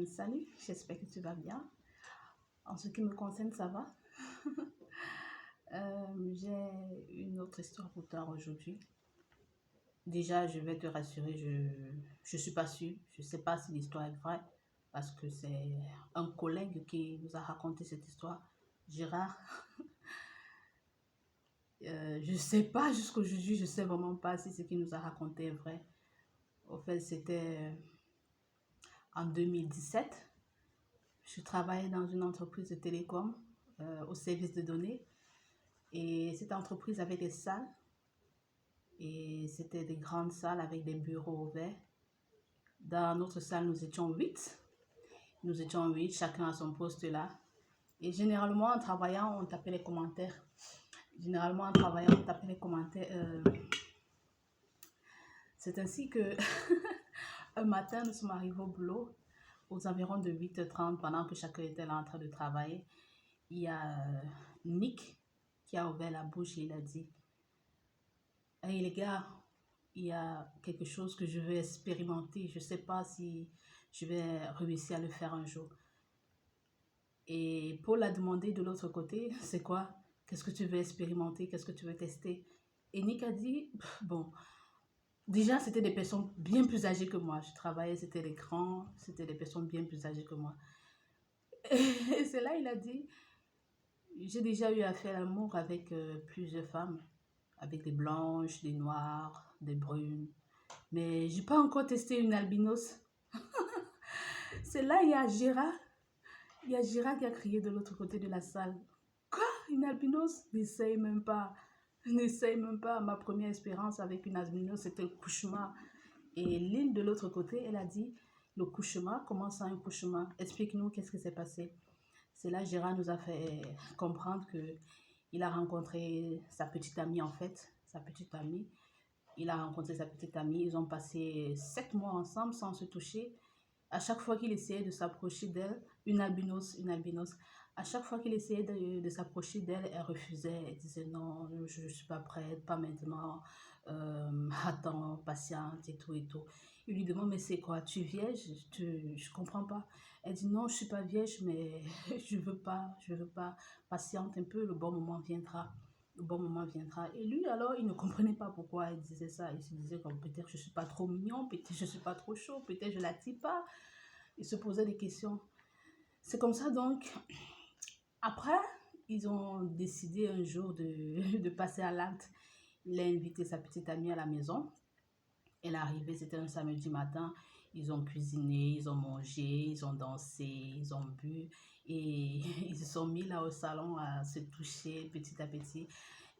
Salut, j'espère que tu vas bien. En ce qui me concerne, ça va. J'ai une autre histoire pour toi aujourd'hui. Déjà, je vais te rassurer, je suis pas sûre. Je ne sais pas si l'histoire est vraie parce que c'est un collègue qui nous a raconté cette histoire. Gérard, je ne sais pas jusqu'aujourd'hui, je ne sais vraiment pas si ce qu'il nous a raconté est vrai. Au fait, c'était en 2017. Je travaillais dans une entreprise de télécom au service de données. Et cette entreprise avait des salles. Et c'était des grandes salles avec des bureaux ouverts. Dans notre salle, nous étions 8. Nous étions 8, chacun à son poste là. Et généralement, en travaillant, on tapait les commentaires. Généralement, en travaillant, on tapait les commentaires. C'est ainsi que un matin, nous sommes arrivés au boulot aux environs de 8h30 pendant que chacun était là en train de travailler. Il y a Nick qui a ouvert la bouche et il a dit: hey les gars, il y a quelque chose que je veux expérimenter. Je ne sais pas si je vais réussir à le faire un jour. Et Paul a demandé de l'autre côté: c'est quoi? Qu'est-ce que tu veux expérimenter? Qu'est-ce que tu veux tester? Et Nick a dit: bon, déjà c'était des personnes bien plus âgées que moi. Je travaillais, c'était des grands, c'était des personnes bien plus âgées que moi. Et c'est là il a dit: j'ai déjà eu à faire l'amour avec plusieurs femmes, avec des blanches, des noires, des brunes. Mais j'ai pas encore testé une albinos. C'est là, il y a Gérard. Il y a Gérard qui a crié de l'autre côté de la salle: quoi? Une albinos? N'essaye même pas. N'essaye même pas. Ma première expérience avec une albinos, c'était le cauchemar. Et Lynn, de l'autre côté, elle a dit: le cauchemar, comment ça un cauchemar? Explique-nous qu'est-ce qui s'est passé. C'est là, Gérard nous a fait comprendre que il a rencontré sa petite amie en fait. Sa petite amie. Il a rencontré sa petite amie. Ils ont passé 7 mois ensemble sans se toucher. À chaque fois qu'il essayait de s'approcher d'elle, une albinos, à chaque fois qu'il essayait de s'approcher d'elle, elle refusait. Elle disait: non, je ne suis pas prête, pas maintenant, attends, patiente et tout et tout. Il lui demande: mais c'est quoi, tu es vierge? Je comprends pas. Elle dit: non, je suis pas vierge, mais je veux pas, patiente un peu, le bon moment viendra. Le bon moment viendra. Et lui, alors, il ne comprenait pas pourquoi elle disait ça. Il se disait comme: peut-être je ne suis pas trop mignon, peut-être je ne suis pas trop chaud, peut-être je ne l'attire pas. Il se posait des questions. C'est comme ça donc. Après, ils ont décidé un jour de passer à l'acte. Il a invité sa petite amie à la maison. Elle est arrivée, c'était un samedi matin. Ils ont cuisiné, ils ont mangé, ils ont dansé, ils ont bu. Et ils se sont mis là au salon à se toucher petit à petit.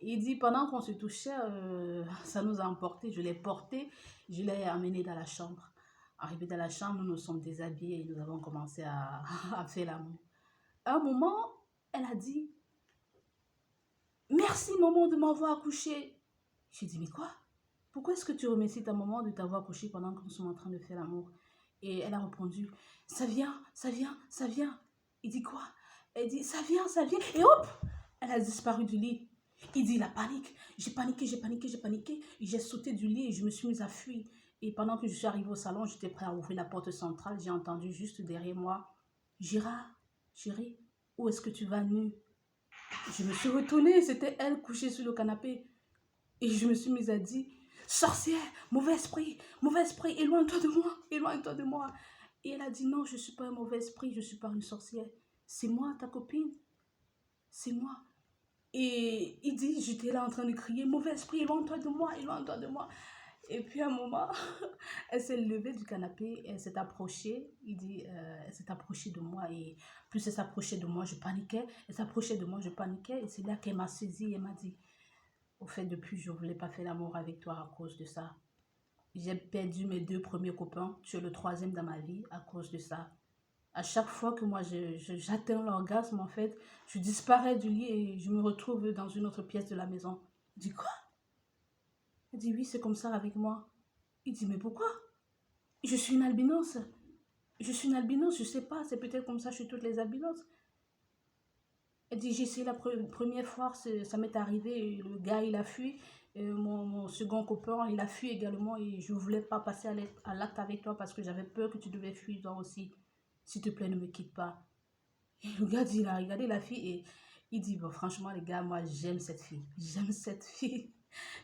Il dit: pendant qu'on se touchait, ça nous a emporté. Je l'ai porté, je l'ai amené dans la chambre. Arrivé dans la chambre, nous nous sommes déshabillés et nous avons commencé à faire l'amour. À un moment, elle a dit: merci maman de m'avoir accouché. J'ai dit: mais quoi? Pourquoi est-ce que tu remercies ta maman de t'avoir accouché pendant que nous sommes en train de faire l'amour? Et elle a répondu: ça vient, ça vient, ça vient. Il dit: quoi? Elle dit: ça vient, ça vient. Et hop, elle a disparu du lit. Il dit: la panique. J'ai paniqué, j'ai paniqué, j'ai paniqué. J'ai sauté du lit et je me suis mise à fuir. Et pendant que je suis arrivée au salon, j'étais prêt à ouvrir la porte centrale. J'ai entendu juste derrière moi: Gérard, chérie, où est-ce que tu vas nu? Je me suis retournée, c'était elle couchée sur le canapé. Et je me suis mise à dire: sorcière, mauvais esprit, éloigne-toi de moi, éloigne-toi de moi. Et elle a dit: non, je ne suis pas un mauvais esprit, je ne suis pas une sorcière. C'est moi, ta copine, c'est moi. Et il dit, j'étais là en train de crier: mauvais esprit, éloigne-toi de moi, éloigne-toi de moi. Et puis à un moment, elle s'est levée du canapé, elle s'est approchée, il dit, elle s'est approchée de moi et plus elle s'approchait de moi, je paniquais, elle s'approchait de moi, je paniquais et c'est là qu'elle m'a saisie et m'a dit: au fait, depuis, je ne voulais pas faire l'amour avec toi à cause de ça. J'ai perdu mes 2 premiers copains, tu es le 3e dans ma vie à cause de ça. À chaque fois que moi j'atteins l'orgasme, en fait, je disparais du lit et je me retrouve dans une autre pièce de la maison. Il dit: quoi? Elle dit: oui, c'est comme ça avec moi. Il dit: mais pourquoi? Je suis une albinos. Je suis une albinos, je sais pas, c'est peut-être comme ça chez toutes les albinos. Elle dit: j'ai essayé la première fois, ça m'est arrivé, le gars il a fui, mon second copain il a fui également et je ne voulais pas passer à l'acte avec toi parce que j'avais peur que tu devais fuir toi aussi. s'il te plaît, ne me quitte pas. Et le gars, il a regardé la fille et il dit, bon, franchement, les gars, moi, j'aime cette fille. J'aime cette fille.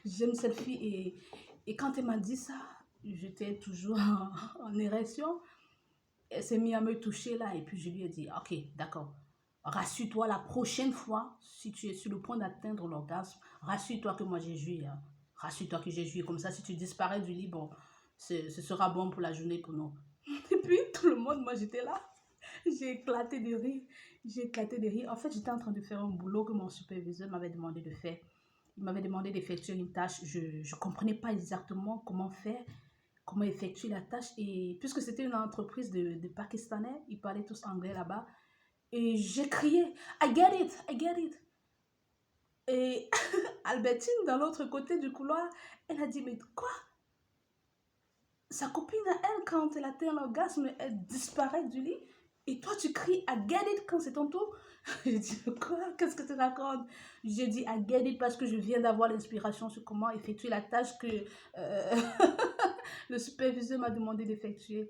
J'aime cette fille. Et quand elle m'a dit ça, j'étais toujours en érection. Elle s'est mise à me toucher là. Et puis, je lui ai dit, ok, d'accord. Rassure-toi, la prochaine fois, si tu es sur le point d'atteindre l'orgasme, rassure-toi que moi, j'ai joué. Hein. Rassure-toi que j'ai joué. Comme ça, si tu disparais du lit, bon, ce sera bon pour la journée pour nous. Et puis, tout le monde, moi, j'étais là. J'ai éclaté de rire. J'ai éclaté de rire. En fait, j'étais en train de faire un boulot que mon superviseur m'avait demandé de faire. Il m'avait demandé d'effectuer une tâche. Je ne comprenais pas exactement comment faire, comment effectuer la tâche. Et puisque c'était une entreprise de Pakistanais, ils parlaient tous anglais là-bas. Et j'ai crié, I get it, I get it. Et Albertine, dans l'autre côté du couloir, elle a dit, mais quoi? Sa copine à elle, quand elle atteint l'orgasme, elle disparaît du lit. Et toi, tu cries I get it quand c'est ton tour. J'ai dit, quoi? Qu'est-ce que tu racontes? J'ai dit I get it parce que je viens d'avoir l'inspiration sur comment effectuer la tâche que le superviseur m'a demandé d'effectuer.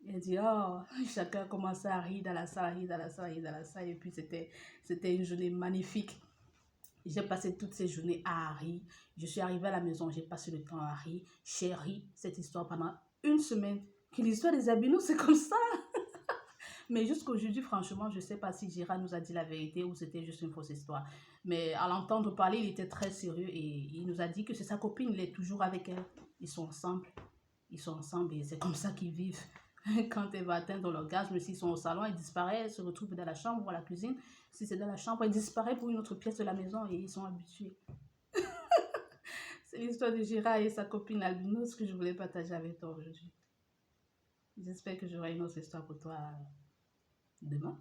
Il a dit, oh, chacun commençait à rire dans la salle, rire dans la salle, rire dans la salle. Et puis, c'était une journée magnifique. J'ai passé toutes ces journées à rire. Je suis arrivée à la maison, j'ai passé le temps à rire. J'ai ri cette histoire pendant une semaine. Que l'histoire des albinos, c'est comme ça. Mais jusqu'aujourd'hui, franchement, je ne sais pas si Gérard nous a dit la vérité ou c'était juste une fausse histoire. Mais à l'entendre parler, il était très sérieux et il nous a dit que c'est sa copine, il est toujours avec elle. Ils sont ensemble. Ils sont ensemble et c'est comme ça qu'ils vivent. Quand elle va atteindre l'orgasme, s'ils sont au salon, elle disparaît, elle se retrouve dans la chambre ou à la cuisine. Si c'est dans la chambre, elle disparaît pour une autre pièce de la maison et ils sont habitués. C'est l'histoire de Gérard et sa copine albinos que je voulais partager avec toi aujourd'hui. J'espère que j'aurai une autre histoire pour toi demain.